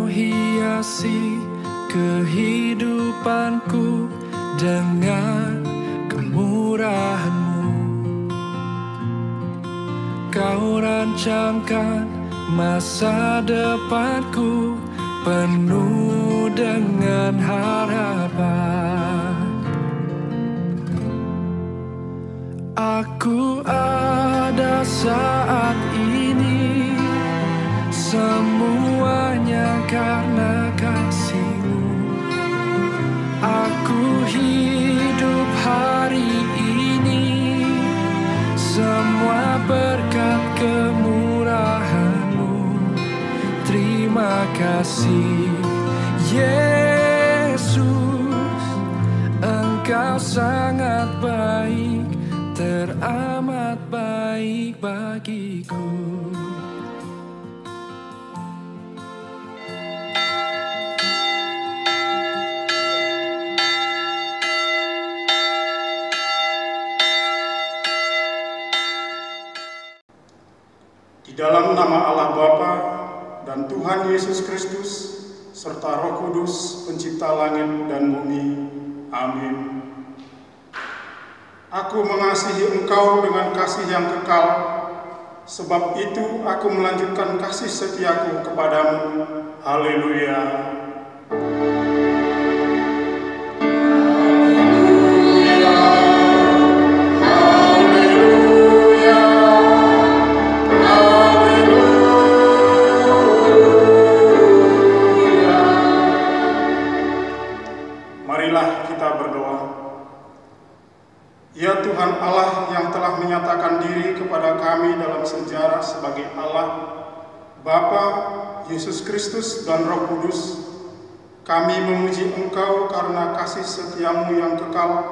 hiasi kehidupanku dengan kemurahan-Mu. Kau rancangkan masa depanku penuh dengan harapan. Aku ada saat ini, semuanya karena kasih-Mu. Aku hidup hari ini, semua berkat kemurahan-Mu. Terima kasih Yesus, Engkau sangat baik, teramat baik bagiku. Di dalam nama Allah Bapa dan Tuhan Yesus Kristus serta Roh Kudus, pencipta langit dan bumi. Amin. Aku mengasihi Engkau dengan kasih yang kekal, sebab itu aku melanjutkan kasih setiaku kepadamu. Haleluya. Ya Tuhan Allah yang telah menyatakan diri kepada kami dalam sejarah sebagai Allah, Bapa, Yesus Kristus, dan Roh Kudus, kami memuji Engkau karena kasih setia-Mu yang kekal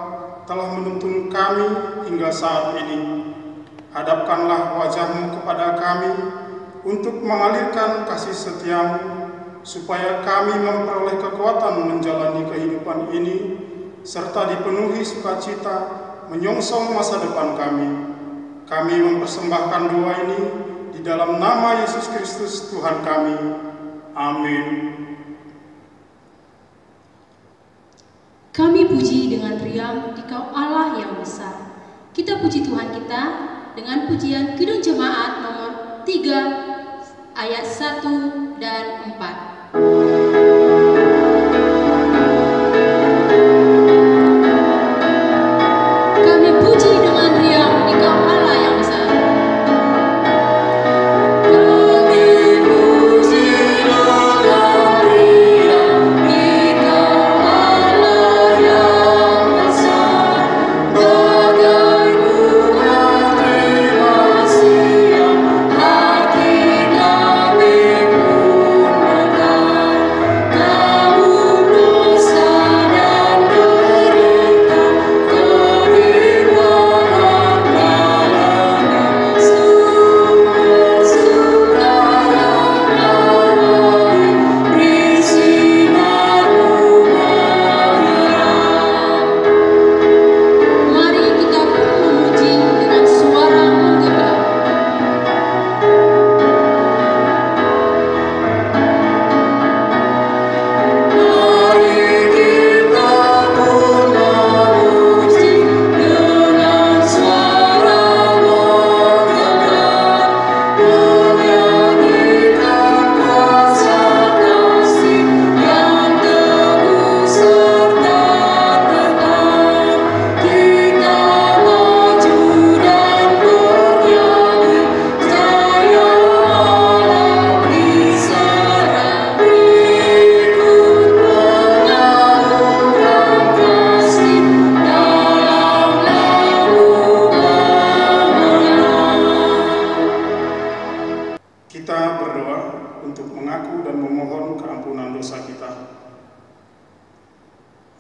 telah menuntun kami hingga saat ini. Hadapkanlah wajah-Mu kepada kami untuk mengalirkan kasih setia-Mu, supaya kami memperoleh kekuatan menjalani kehidupan ini, serta dipenuhi sukacita menyongsong masa depan kami. Kami mempersembahkan doa ini di dalam nama Yesus Kristus Tuhan kami. Amin. Kami puji dengan riang Dikau Allah yang besar. Kita puji Tuhan kita dengan pujian Kidung Jemaat nomor 3 ayat 1 dan 4.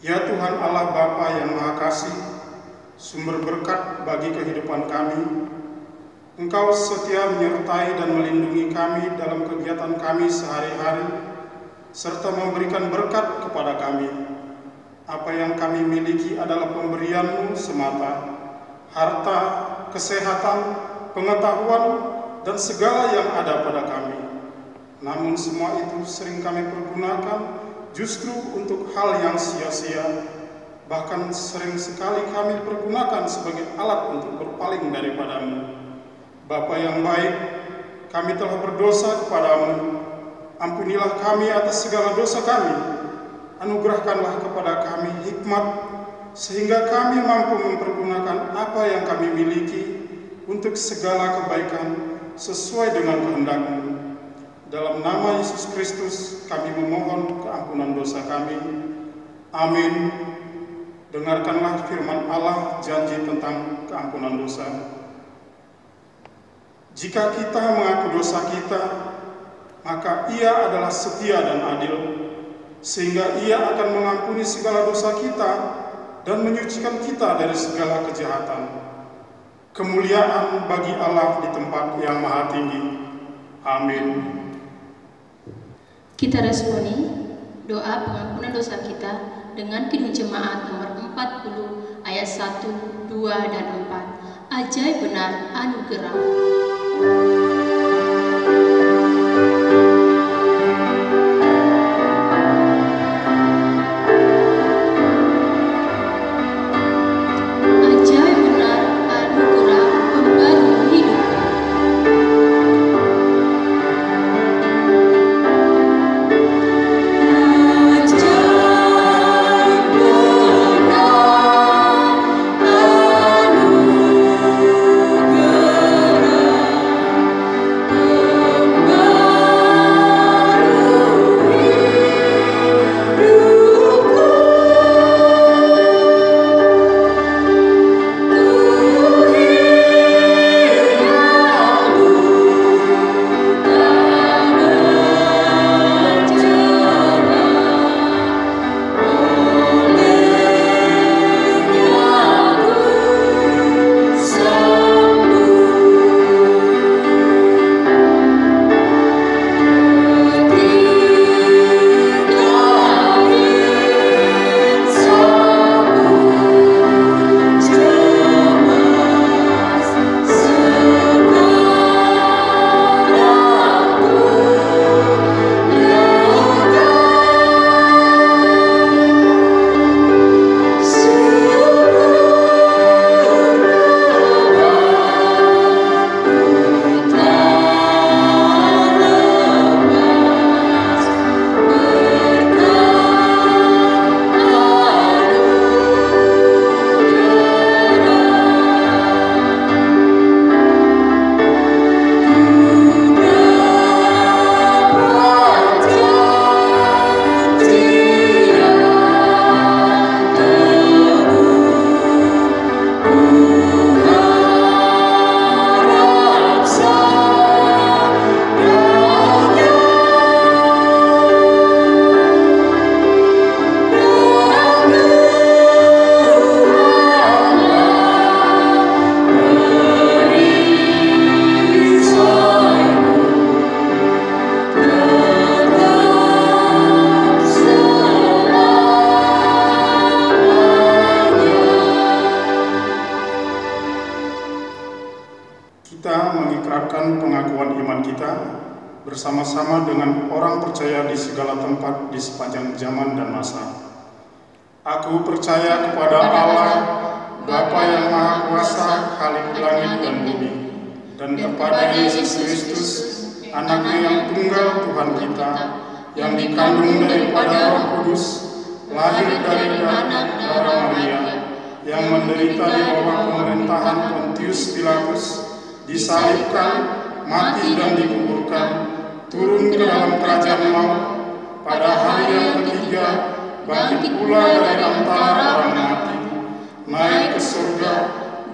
Ya Tuhan Allah Bapa yang Maha Kasih, sumber berkat bagi kehidupan kami, Engkau setia menyertai dan melindungi kami dalam kegiatan kami sehari-hari, serta memberikan berkat kepada kami. Apa yang kami miliki adalah pemberian-Mu semata, harta, kesehatan, pengetahuan, dan segala yang ada pada kami. Namun semua itu sering kami pergunakan justru untuk hal yang sia-sia. Bahkan sering sekali kami pergunakan sebagai alat untuk berpaling daripada-Mu. Bapa yang baik, kami telah berdosa kepadamu. Ampunilah kami atas segala dosa kami. Anugerahkanlah kepada kami hikmat, sehingga kami mampu mempergunakan apa yang kami miliki untuk segala kebaikan sesuai dengan kehendak-Mu. Dalam nama Yesus Kristus kami memohon keampunan dosa kami. Amin. Dengarkanlah firman Allah, janji tentang keampunan dosa. Jika kita mengaku dosa kita, maka Ia adalah setia dan adil, sehingga Ia akan mengampuni segala dosa kita dan menyucikan kita dari segala kejahatan. Kemuliaan bagi Allah di tempat yang maha tinggi. Amin. Kita responi doa pengampunan dosa kita dengan Kidung Jemaat nomor 40 ayat 1, 2, dan 4. Ajaib benar anugerah. bersama-sama dengan orang percaya di segala tempat di sepanjang zaman dan masa. Aku percaya kepada Allah, Bapa yang Maha Kuasa, Khalik langit dan bumi, dan kepada Yesus Kristus, Anaknya yang tunggal Tuhan kita, yang dikandung daripada Roh Kudus, lahir dari anak darah Maria, yang menderita di bawah pemerintahan Pontius Pilatus, disalibkan, mati dan dikuburkan, turun ke dalam kerajaan maut, pada hari yang ketiga bangkit pula dari antara orang mati, naik ke surga,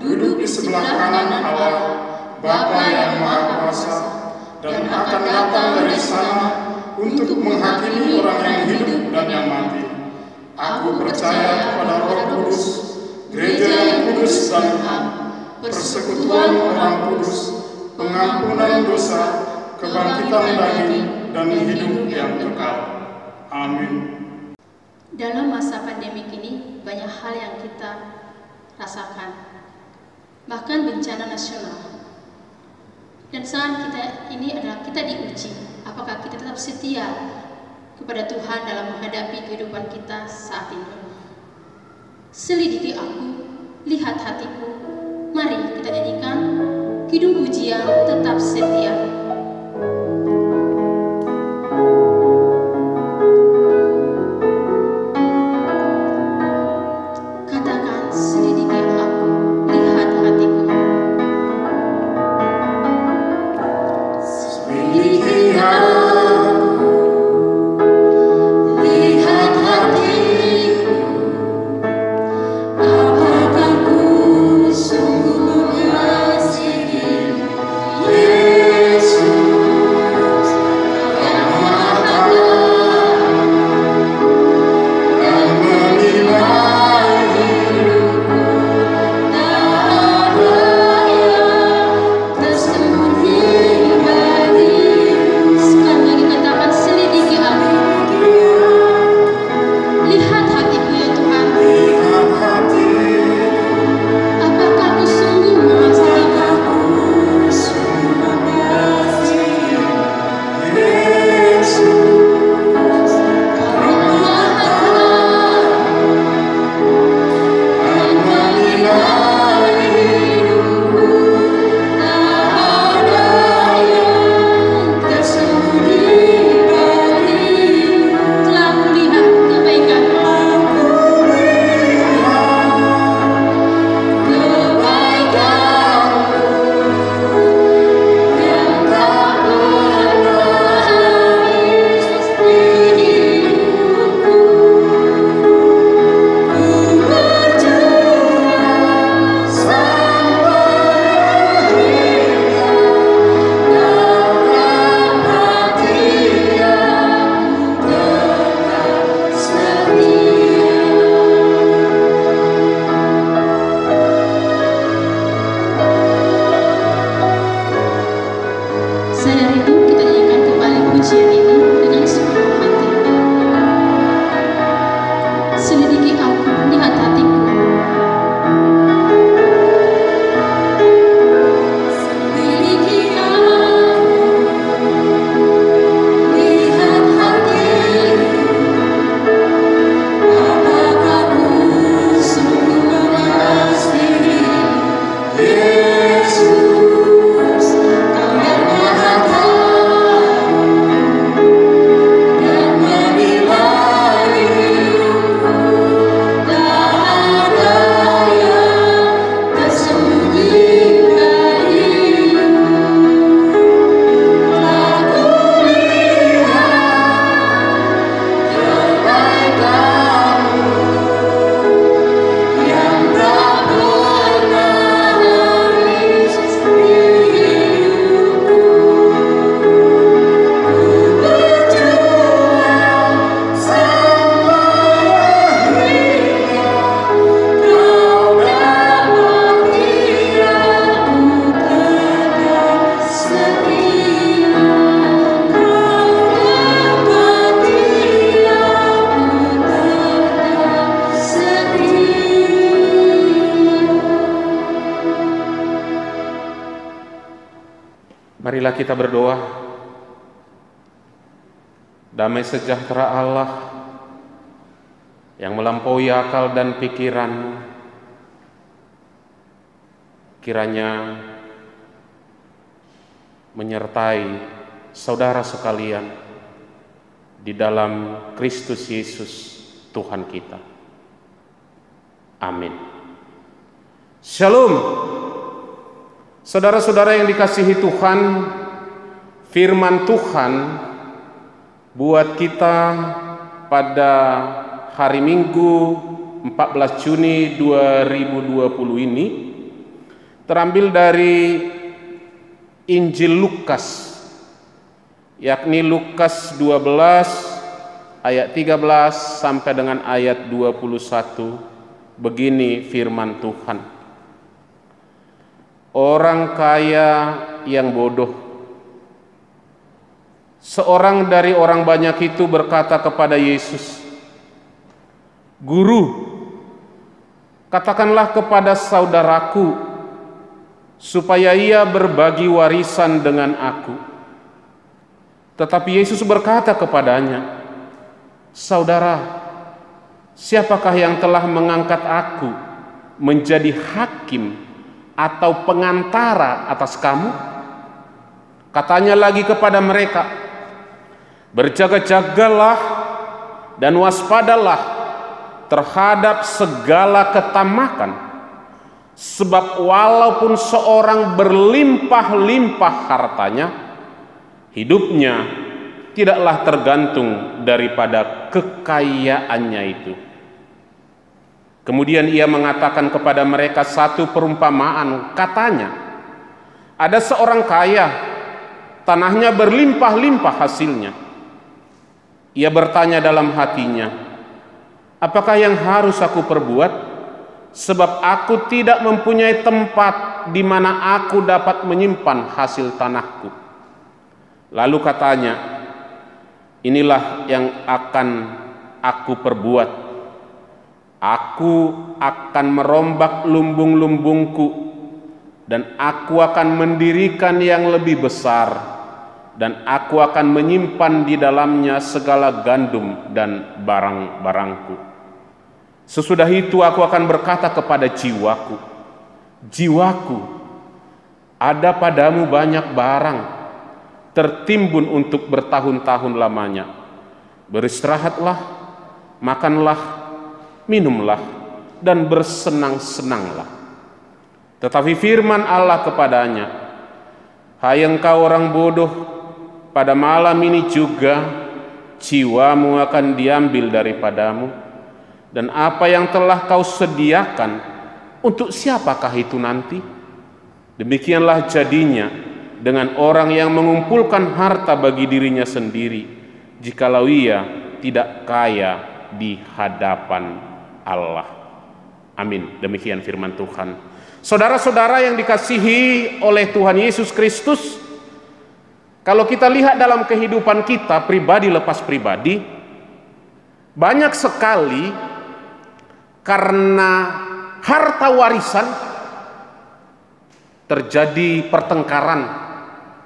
duduk di sebelah kanan Allah, Bapa yang Maha Kuasa, dan akan datang dari sana untuk menghakimi orang yang hidup dan yang mati. Aku percaya kepada Roh Kudus, gereja yang kudus dan am, persekutuan orang kudus, pengampunan dosa, kebangkitan daging, dan hidup yang kekal. Amin. Dalam masa pandemik ini, banyak hal yang kita rasakan, bahkan bencana nasional. Dan saat kita ini adalah kita diuji, apakah kita tetap setia kepada Tuhan dalam menghadapi kehidupan kita saat ini. Selidiki aku, lihat hatiku. Mari kita nyanyikan Kidung Pujian Tetap Setia. Marilah kita berdoa. Damai sejahtera Allah yang melampaui akal dan pikiran, kiranya menyertai saudara sekalian di dalam Kristus Yesus Tuhan kita. Amin. Shalom. Saudara-saudara yang dikasihi Tuhan, firman Tuhan buat kita pada hari Minggu 14 Juni 2020 ini terambil dari Injil Lukas, yakni Lukas 12 ayat 13 sampai dengan ayat 21. Begini firman Tuhan. Orang kaya yang bodoh. Seorang dari orang banyak itu berkata kepada Yesus, "Guru, katakanlah kepada saudaraku supaya ia berbagi warisan dengan aku." Tetapi Yesus berkata kepadanya, "Saudara, siapakah yang telah mengangkat aku menjadi hakim atau pengantara atas kamu?" Katanya lagi kepada mereka, "Berjaga-jagalah dan waspadalah terhadap segala ketamakan, sebab walaupun seorang berlimpah-limpah hartanya, hidupnya tidaklah tergantung daripada kekayaannya itu." Kemudian ia mengatakan kepada mereka satu perumpamaan. Katanya, ada seorang kaya, tanahnya berlimpah-limpah hasilnya. Ia bertanya dalam hatinya, "Apakah yang harus aku perbuat? Sebab aku tidak mempunyai tempat di mana aku dapat menyimpan hasil tanahku." Lalu katanya, "Inilah yang akan aku perbuat. Aku akan merombak lumbung-lumbungku, dan aku akan mendirikan yang lebih besar, dan aku akan menyimpan di dalamnya segala gandum dan barang-barangku. Sesudah itu aku akan berkata kepada jiwaku, jiwaku, ada padamu banyak barang tertimbun untuk bertahun-tahun lamanya. Beristirahatlah, makanlah, minumlah, dan bersenang-senanglah." Tetapi firman Allah kepadanya, "Hai engkau orang bodoh, pada malam ini juga jiwamu akan diambil daripadamu. Dan apa yang telah kau sediakan, untuk siapakah itu nanti? Demikianlah jadinya dengan orang yang mengumpulkan harta bagi dirinya sendiri, jikalau ia tidak kaya di hadapan Allah." Amin. Demikian firman Tuhan. Saudara-saudara yang dikasihi oleh Tuhan Yesus Kristus, kalau kita lihat dalam kehidupan kita pribadi lepas pribadi, banyak sekali karena harta warisan terjadi pertengkaran,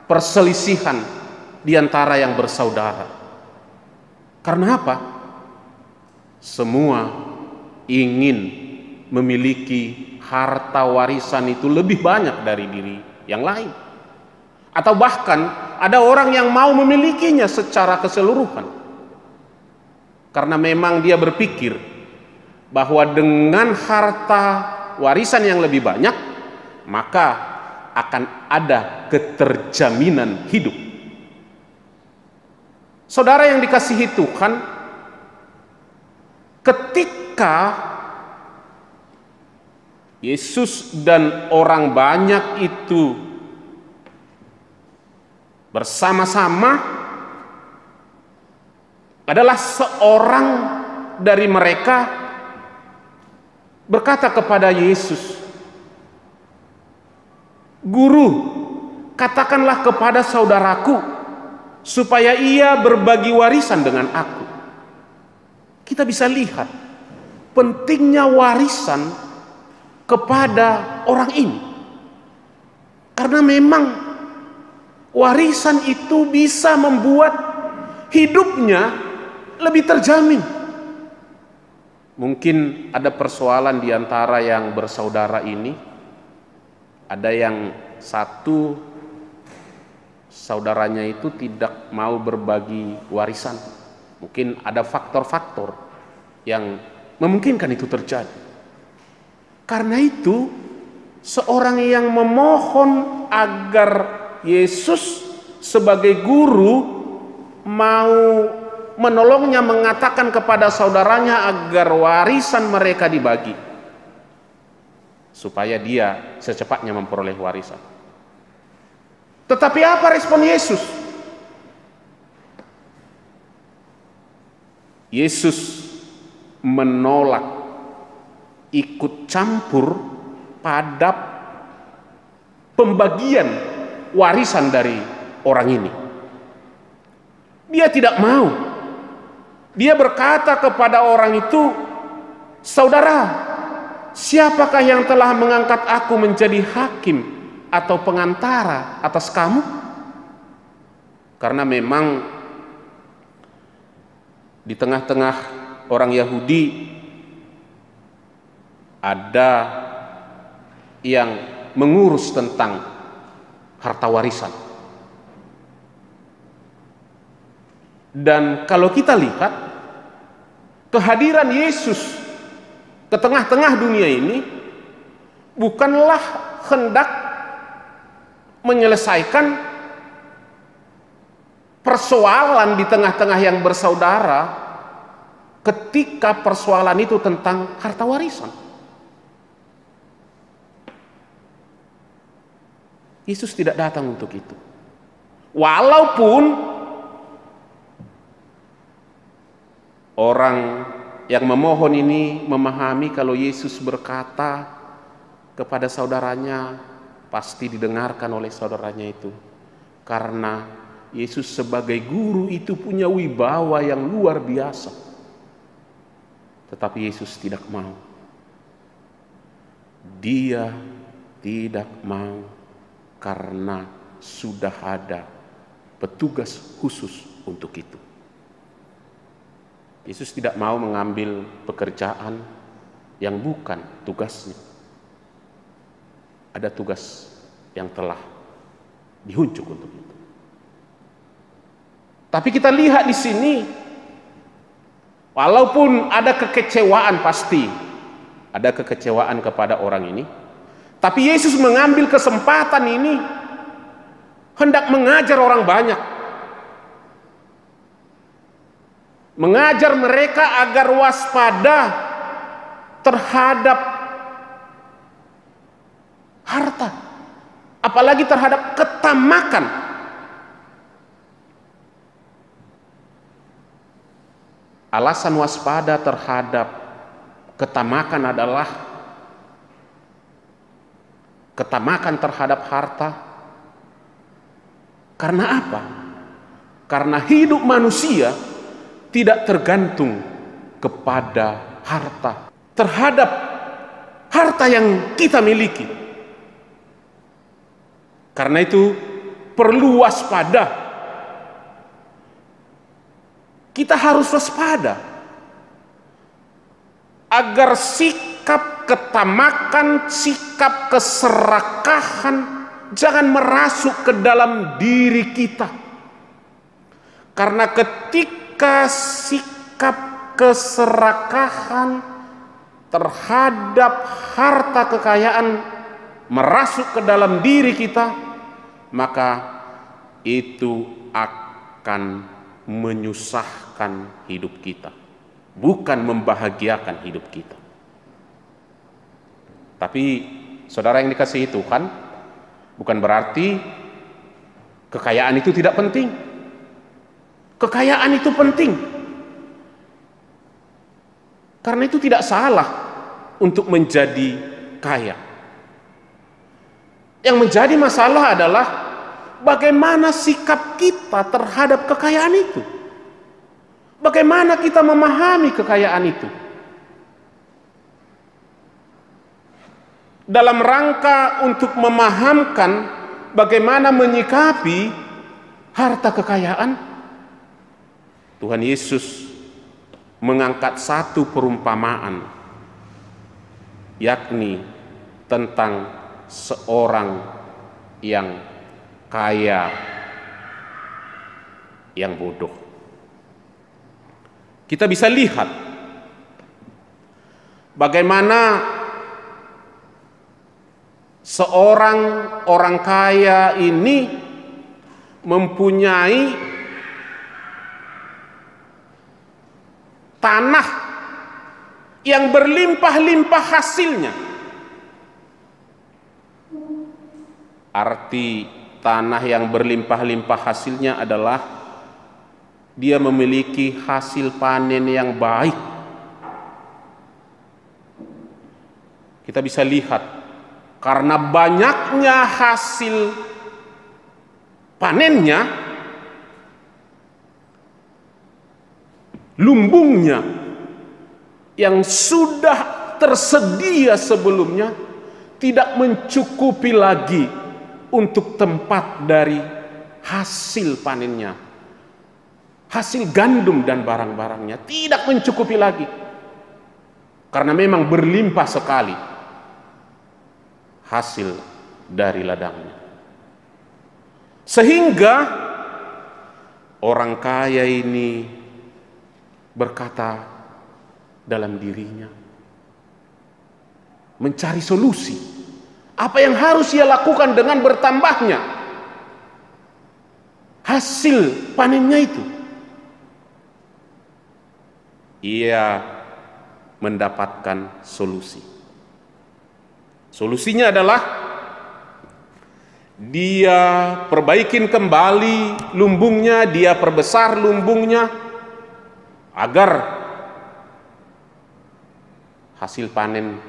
perselisihan di antara yang bersaudara. Karena apa? Semua ingin memiliki harta warisan itu lebih banyak dari diri yang lain. Atau bahkan ada orang yang mau memilikinya secara keseluruhan. Karena memang dia berpikir bahwa dengan harta warisan yang lebih banyak, maka akan ada keterjaminan hidup. Saudara yang dikasihi Tuhan, ketika Yesus dan orang banyak itu bersama-sama, adalah seorang dari mereka berkata kepada Yesus, "Guru, katakanlah kepada saudaraku supaya ia berbagi warisan dengan aku." Kita bisa lihat pentingnya warisan kepada orang ini, karena memang warisan itu bisa membuat hidupnya lebih terjamin. Mungkin ada persoalan di antara yang bersaudara ini. Ada yang satu saudaranya itu tidak mau berbagi warisan. Mungkin ada faktor-faktor yang memungkinkan itu terjadi. Karena itu, seorang yang memohon agar Yesus sebagai guru mau menolongnya, mengatakan kepada saudaranya agar warisan mereka dibagi, supaya dia secepatnya memperoleh warisan. Tetapi apa respon Yesus? Yesus menolak ikut campur pada pembagian warisan dari orang ini. Dia tidak mau. Dia berkata kepada orang itu, "Saudara, siapakah yang telah mengangkat aku menjadi hakim atau pengantara atas kamu?" Karena memang di tengah-tengah orang Yahudi ada yang mengurus tentang harta warisan. Dan kalau kita lihat kehadiran Yesus ke tengah-tengah dunia ini bukanlah hendak menyelesaikan persoalan di tengah-tengah yang bersaudara ketika persoalan itu tentang harta warisan. Yesus tidak datang untuk itu. Walaupun orang yang memohon ini memahami kalau Yesus berkata kepada saudaranya, pasti didengarkan oleh saudaranya itu. Karena Yesus sebagai guru itu punya wibawa yang luar biasa. Tetapi Yesus tidak mau. Dia tidak mau karena sudah ada petugas khusus untuk itu. Yesus tidak mau mengambil pekerjaan yang bukan tugasnya. Ada tugas yang telah diunjuk untuk itu. Tapi kita lihat di sini, walaupun ada kekecewaan, pasti ada kekecewaan kepada orang ini, tapi Yesus mengambil kesempatan ini hendak mengajar orang banyak. Mengajar mereka agar waspada terhadap harta, apalagi terhadap ketamakan. Alasan waspada terhadap ketamakan adalah ketamakan terhadap harta. Karena apa? Karena hidup manusia tidak tergantung kepada harta, terhadap harta yang kita miliki. Karena itu perlu waspada. Kita harus waspada agar sikap ketamakan, sikap keserakahan jangan merasuk ke dalam diri kita. Karena ketika sikap keserakahan terhadap harta kekayaan merasuk ke dalam diri kita, maka itu akan menyusahkan hidup kita, bukan membahagiakan hidup kita. Tapi saudara yang dikasihi Tuhan, bukan berarti kekayaan itu tidak penting. Kekayaan itu penting. Karena itu tidak salah untuk menjadi kaya. Yang menjadi masalah adalah bagaimana sikap kita terhadap kekayaan itu. Bagaimana kita memahami kekayaan itu. Dalam rangka untuk memahamkan bagaimana menyikapi harta kekayaan, Tuhan Yesus mengangkat satu perumpamaan, yakni tentang seorang yang kaya yang bodoh. Kita bisa lihat bagaimana seorang orang kaya ini mempunyai tanah yang berlimpah-limpah hasilnya. Arti tanah yang berlimpah-limpah hasilnya adalah dia memiliki hasil panen yang baik. Kita bisa lihat karena banyaknya hasil panennya, lumbungnya yang sudah tersedia sebelumnya tidak mencukupi lagi untuk tempat dari hasil panennya, hasil gandum dan barang-barangnya tidak mencukupi lagi, karena memang berlimpah sekali hasil dari ladangnya. Sehingga orang kaya ini berkata dalam dirinya, mencari solusi. Apa yang harus ia lakukan dengan bertambahnya hasil panennya itu? Ia mendapatkan solusi. Solusinya adalah dia perbaikin kembali lumbungnya, dia perbesar lumbungnya agar hasil panen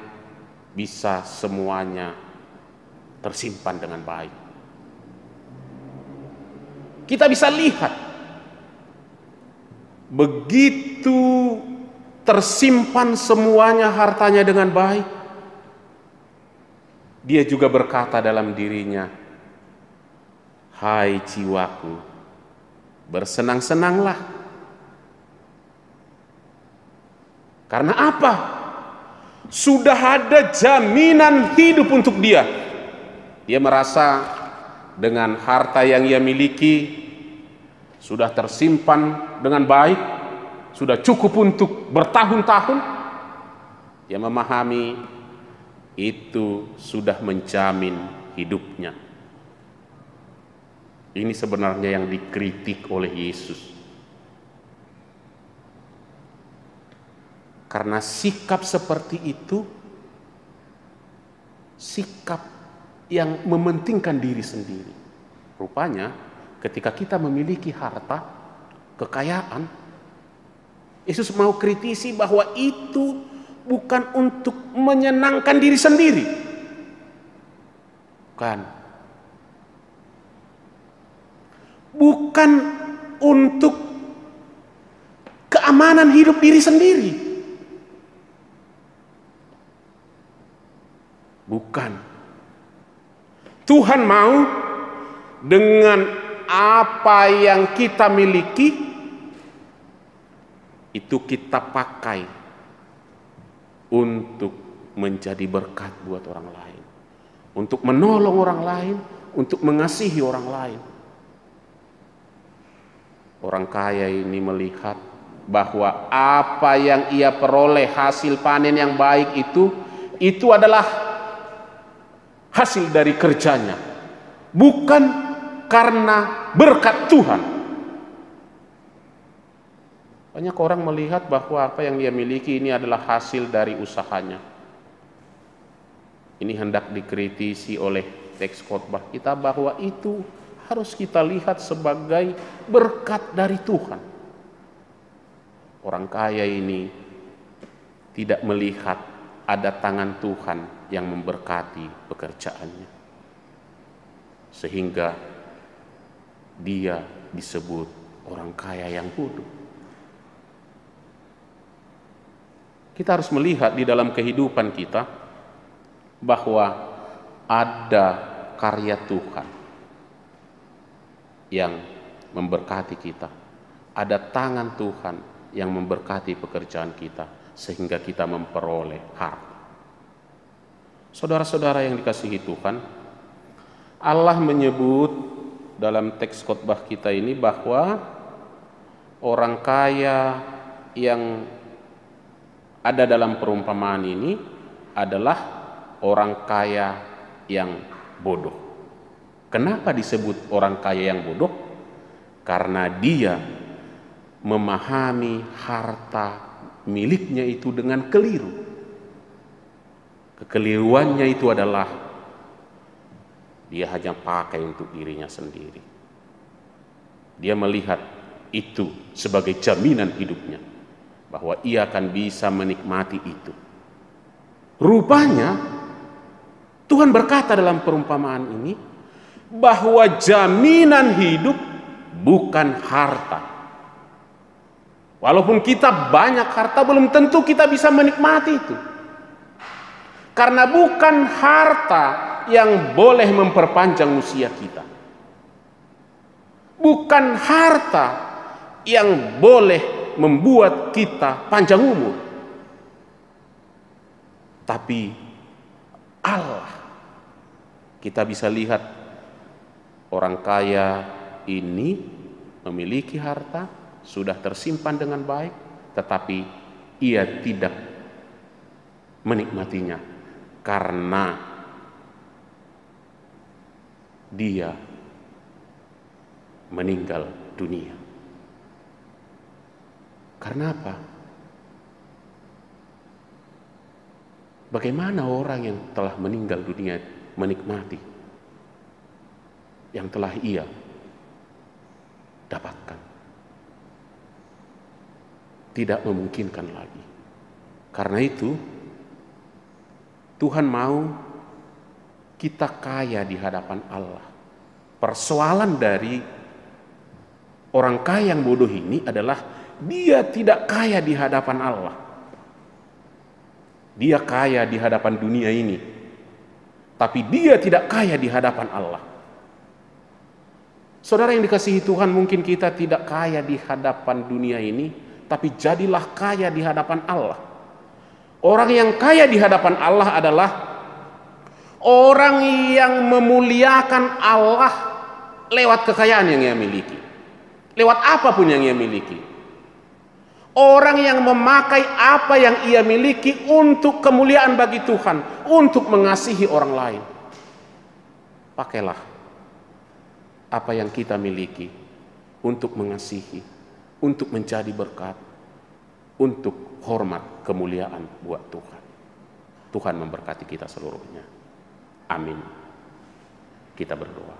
bisa semuanya tersimpan dengan baik. Kita bisa lihat begitu tersimpan semuanya hartanya dengan baik, dia juga berkata dalam dirinya, "Hai jiwaku, bersenang-senanglah." Karena apa? Sudah ada jaminan hidup untuk dia. Dia merasa dengan harta yang ia miliki sudah tersimpan dengan baik, sudah cukup untuk bertahun-tahun. Dia memahami itu sudah menjamin hidupnya. Ini sebenarnya yang dikritik oleh Yesus. Karena sikap seperti itu, sikap yang mementingkan diri sendiri. Rupanya ketika kita memiliki harta, kekayaan, Yesus mau kritisi bahwa itu bukan untuk menyenangkan diri sendiri. Bukan untuk keamanan hidup diri sendiri. Bukan. Tuhan mau dengan apa yang kita miliki itu kita pakai untuk menjadi berkat buat orang lain, untuk menolong orang lain, untuk mengasihi orang lain. Orang kaya ini melihat bahwa apa yang ia peroleh hasil panen yang baik itu adalah hasil dari kerjanya, bukan karena berkat Tuhan. Banyak orang melihat bahwa apa yang dia miliki ini adalah hasil dari usahanya. Ini hendak dikritisi oleh teks khotbah kita bahwa itu harus kita lihat sebagai berkat dari Tuhan. Orang kaya ini tidak melihat ada tangan Tuhan yang memberkati pekerjaannya, sehingga dia disebut orang kaya yang bodoh. Kita harus melihat di dalam kehidupan kita bahwa ada karya Tuhan yang memberkati kita, ada tangan Tuhan yang memberkati pekerjaan kita, sehingga kita memperoleh harta. Saudara-saudara yang dikasihi Tuhan, Allah menyebut dalam teks khotbah kita ini bahwa orang kaya yang ada dalam perumpamaan ini adalah orang kaya yang bodoh. Kenapa disebut orang kaya yang bodoh? Karena dia memahami harta miliknya itu dengan keliru. Kekeliruannya itu adalah dia hanya pakai untuk dirinya sendiri. Dia melihat itu sebagai jaminan hidupnya, bahwa ia akan bisa menikmati itu. Rupanya Tuhan berkata dalam perumpamaan ini bahwa jaminan hidup bukan harta. Walaupun kita banyak harta, belum tentu kita bisa menikmati itu. Karena bukan harta yang boleh memperpanjang usia kita. bukan harta yang boleh membuat kita panjang umur, tapi Allah. Kita bisa lihat orang kaya ini memiliki harta, sudah tersimpan dengan baik, tetapi ia tidak menikmatinya karena dia meninggal dunia. Karena apa? Bagaimana orang yang telah meninggal dunia menikmati yang telah ia dapatkan? Tidak memungkinkan lagi. Karena itu Tuhan mau kita kaya di hadapan Allah. Persoalan dari orang kaya yang bodoh ini adalah dia tidak kaya di hadapan Allah. Dia kaya di hadapan dunia ini, tapi dia tidak kaya di hadapan Allah. Saudara yang dikasihi Tuhan, mungkin kita tidak kaya di hadapan dunia ini, tapi jadilah kaya di hadapan Allah. Orang yang kaya di hadapan Allah adalah orang yang memuliakan Allah lewat kekayaan yang ia miliki, lewat apapun yang ia miliki. Orang yang memakai apa yang ia miliki untuk kemuliaan bagi Tuhan, untuk mengasihi orang lain. Pakailah apa yang kita miliki untuk mengasihi, untuk menjadi berkat, untuk hormat kemuliaan buat Tuhan. Tuhan memberkati kita seluruhnya. Amin. Kita berdoa.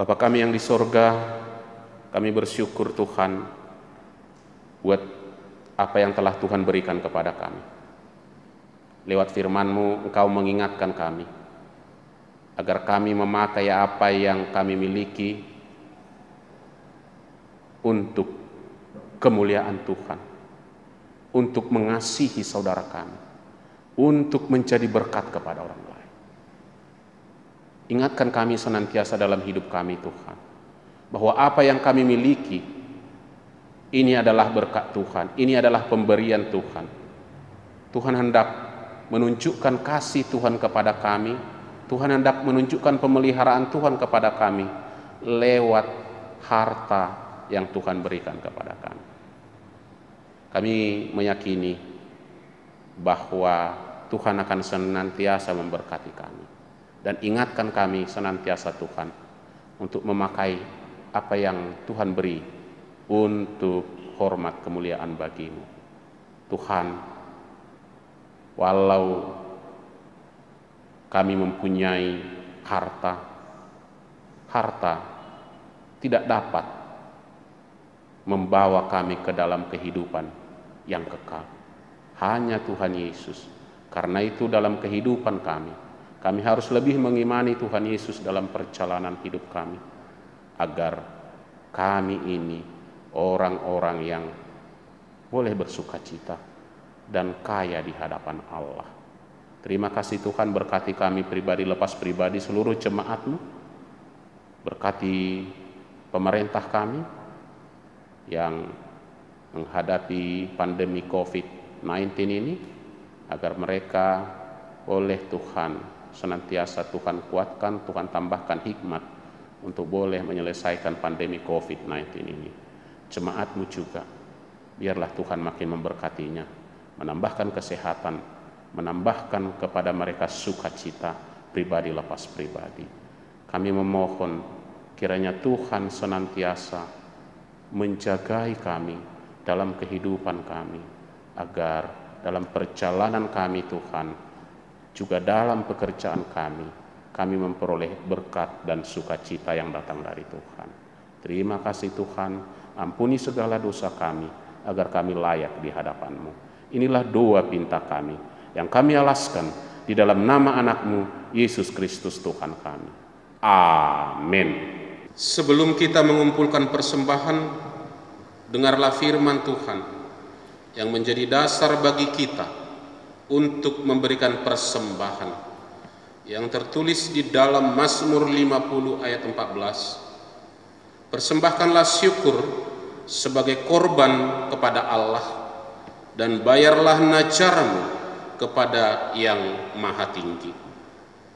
Bapa kami yang di sorga, kami bersyukur Tuhan buat apa yang telah Tuhan berikan kepada kami. Lewat firman-Mu, Engkau mengingatkan kami agar kami memakai apa yang kami miliki untuk kemuliaan Tuhan, untuk mengasihi saudara kami, untuk menjadi berkat kepada orang lain. Ingatkan kami senantiasa dalam hidup kami Tuhan, bahwa apa yang kami miliki ini adalah berkat Tuhan, ini adalah pemberian Tuhan. Tuhan hendak menunjukkan kasih Tuhan kepada kami, Tuhan hendak menunjukkan pemeliharaan Tuhan kepada kami lewat harta yang Tuhan berikan kepada kami. Kami meyakini bahwa Tuhan akan senantiasa memberkati kami, dan ingatkan kami senantiasa Tuhan untuk memakai apa yang Tuhan beri untuk hormat kemuliaan bagi-Mu. Tuhan, walau kami mempunyai harta tidak dapat membawa kami ke dalam kehidupan yang kekal. Hanya Tuhan Yesus. Karena itu dalam kehidupan kami harus lebih mengimani Tuhan Yesus dalam perjalanan hidup kami, agar kami ini orang-orang yang boleh bersuka cita dan kaya di hadapan Allah. Terima kasih Tuhan, berkati kami pribadi lepas pribadi, seluruh jemaat-Mu. Berkati pemerintah kami yang menghadapi pandemi COVID-19 ini, agar mereka boleh Tuhan senantiasa Tuhan kuatkan, Tuhan tambahkan hikmat untuk boleh menyelesaikan pandemi COVID-19 ini. Jemaat-Mu juga, biarlah Tuhan makin memberkatinya, menambahkan kesehatan, menambahkan kepada mereka sukacita pribadi lepas pribadi. Kami memohon kiranya Tuhan senantiasa menjagai kami dalam kehidupan kami, agar dalam perjalanan kami Tuhan, juga dalam pekerjaan kami memperoleh berkat dan sukacita yang datang dari Tuhan. Terima kasih Tuhan, ampuni segala dosa kami, agar kami layak di hadapan-Mu. Inilah doa pinta kami, yang kami alaskan di dalam nama anak-Mu, Yesus Kristus Tuhan kami. Amin. Sebelum kita mengumpulkan persembahan, dengarlah firman Tuhan yang menjadi dasar bagi kita untuk memberikan persembahan. yang tertulis di dalam Mazmur 50 ayat 14. Persembahkanlah syukur sebagai korban kepada Allah dan bayarlah najarmu kepada Yang Maha Tinggi.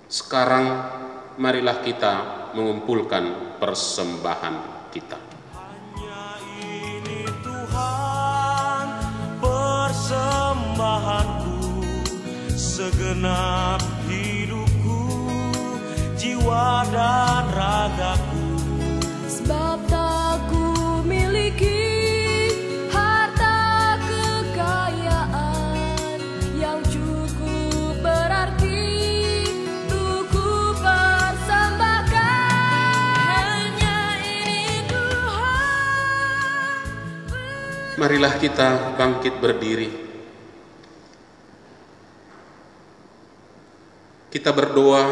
Sekarang marilah kita mengumpulkan persembahan kita. Hanya ini Tuhan persembahanku, segenap hidupku, jiwa dan ragaku. Sebab tak ku miliki harta kekayaan yang cukup berarti untuk ku persembahkan. Hanya ini Tuhan. Marilah kita bangkit berdiri. Kita berdoa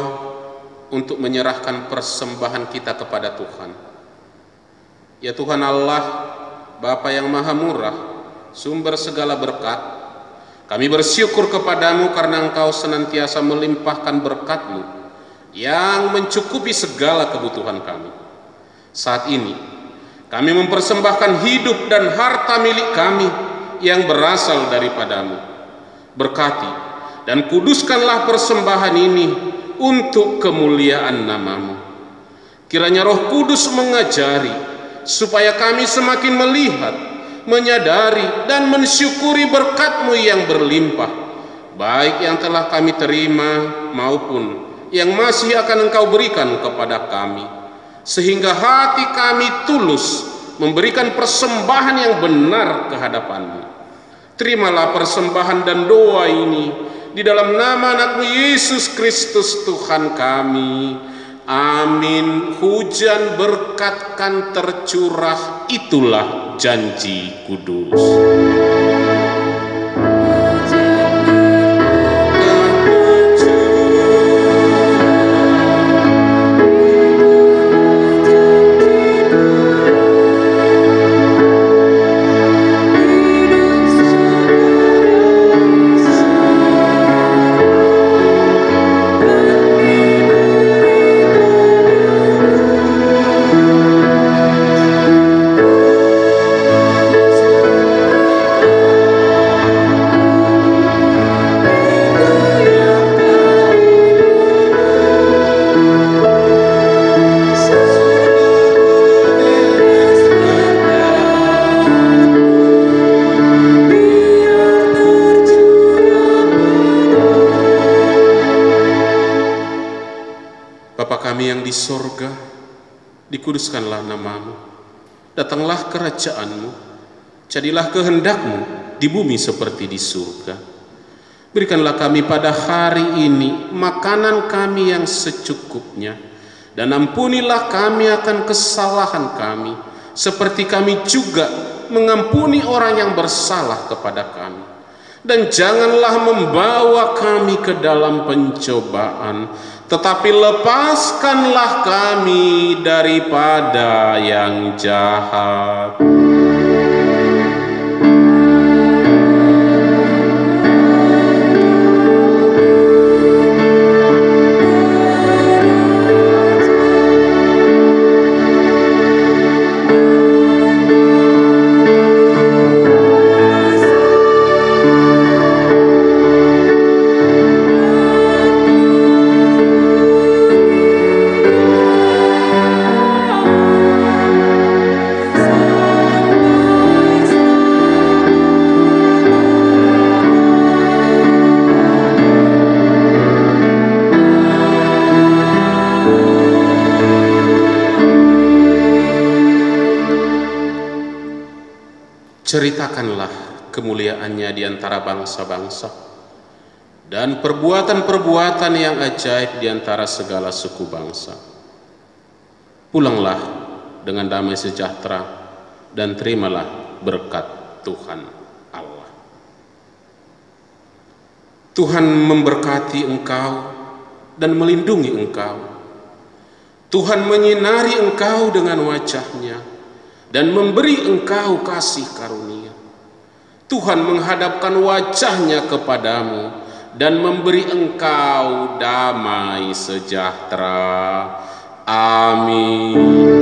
untuk menyerahkan persembahan kita kepada Tuhan. Ya Tuhan Allah, Bapa yang Maha Murah, sumber segala berkat, kami bersyukur kepadamu karena Engkau senantiasa melimpahkan berkat-Mu yang mencukupi segala kebutuhan kami. Saat ini, kami mempersembahkan hidup dan harta milik kami yang berasal daripadamu. Berkati dan kuduskanlah persembahan ini untuk kemuliaan nama-Mu. Kiranya Roh Kudus mengajari supaya kami semakin melihat, menyadari dan mensyukuri berkat-Mu yang berlimpah, baik yang telah kami terima maupun yang masih akan Engkau berikan kepada kami, sehingga hati kami tulus memberikan persembahan yang benar ke hadapan-Mu. Terimalah persembahan dan doa ini di dalam nama anak-Mu Yesus Kristus Tuhan kami. Amin. Hujan berkat kan tercurah, itulah janji kudus. Di sorga, dikuduskanlah nama-Mu, datanglah kerajaan-Mu, jadilah kehendak-Mu di bumi seperti di surga. Berikanlah kami pada hari ini makanan kami yang secukupnya, dan ampunilah kami akan kesalahan kami, seperti kami juga mengampuni orang yang bersalah kepada kami. Dan janganlah membawa kami ke dalam pencobaan, tetapi lepaskanlah kami daripada yang jahat. Ceritakanlah kemuliaan-Nya di antara bangsa-bangsa dan perbuatan-perbuatan yang ajaib di antara segala suku bangsa. Pulanglah dengan damai sejahtera dan terimalah berkat Tuhan Allah. Tuhan memberkati engkau dan melindungi engkau. Tuhan menyinari engkau dengan wajah-Nya dan memberi engkau kasih karunia. Tuhan menghadapkan wajah-Nya kepadamu dan memberi engkau damai sejahtera. Amin.